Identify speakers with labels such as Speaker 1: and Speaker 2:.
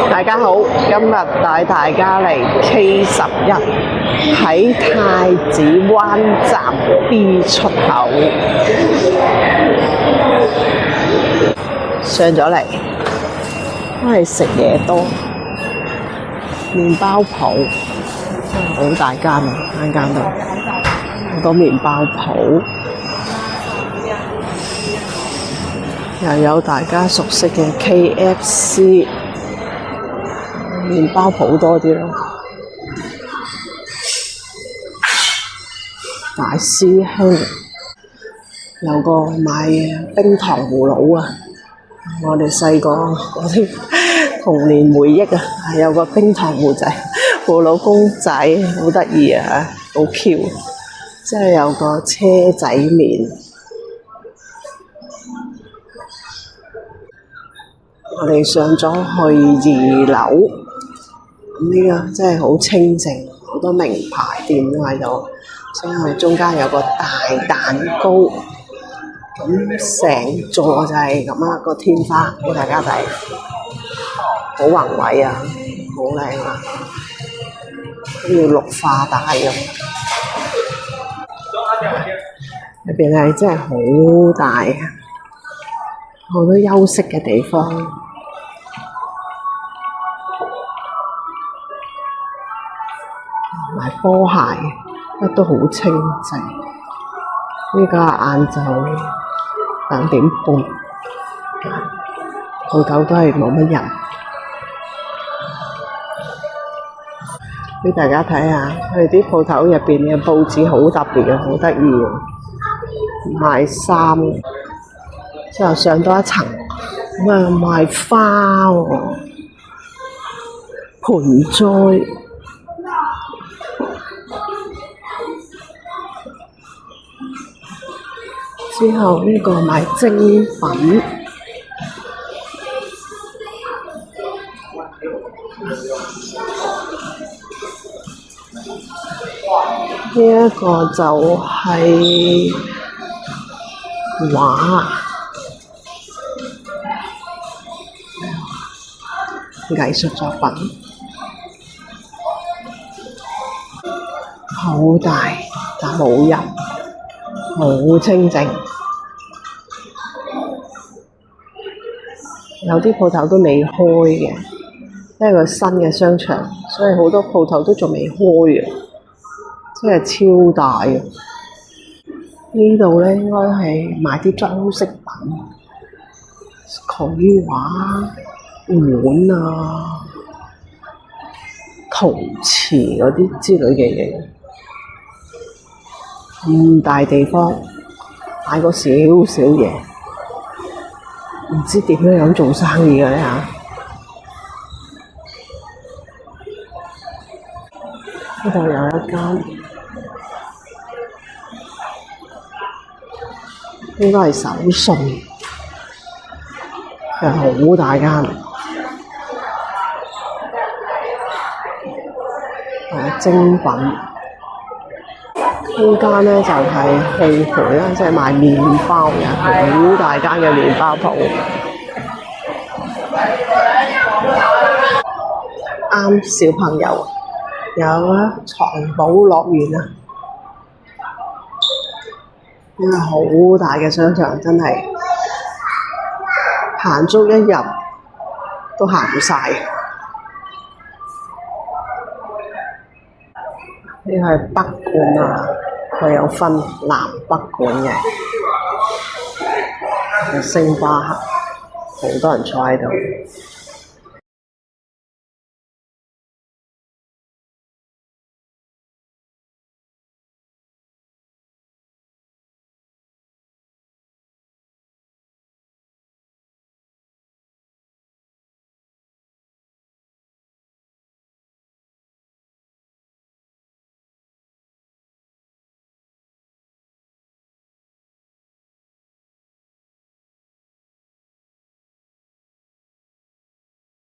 Speaker 1: 大家好，今日帶大家嚟 K11喺太子灣站 B 出口上咗嚟，因為食嘢多，麵包鋪好大間啊，間度好多麵包鋪，又有大家熟悉嘅 KFC。麵包鋪多啲咯，大師兄有個賣冰糖葫蘆啊！我哋細個嗰啲童年回憶啊，有個冰糖葫蘆公仔，好得意啊，好 Q， 即係有個車仔麵。我哋上咗去2樓。呢個真係好清靜，好多名牌店都喺度，因為中間有個大蛋糕，咁成座就係咁啊，個天花俾大家睇，好宏偉啊，好靚啊，好似綠化帶咁。入邊係真係好大，好多休息嘅地方。買波鞋，乜都好清靜。依家晏晝2點半，鋪頭都係冇乜人。俾大家睇下，佢哋啲鋪頭入邊嘅佈置好特別嘅，好得意嘅，賣衫。之後上多一層，咁啊賣花喎，盆栽。之後呢個賣精品，呢一個就係畫藝術作品，好大，但冇人，好清靜。有啲鋪頭都未開嘅，因為個新嘅商場，所以好多鋪頭都仲未開嘅，真係超大嘅。呢度咧應該係賣啲裝飾品、繪畫、碗啊、陶瓷嗰啲之類嘅嘢。咁大地方買個少少嘢。唔知點樣做生意嘅咧嚇？呢度有一間，應該係手信，又好大間。精品。呢間咧就係烘焙啦，即係賣麵包嘅，好大間嘅麵包鋪。啱小朋友，有啊藏寶樂園啊，呢個好大嘅商場，真係行足一日都行唔晒。呢個係北館啊，佢有分南北館嘅。星巴克，好多人坐喺度。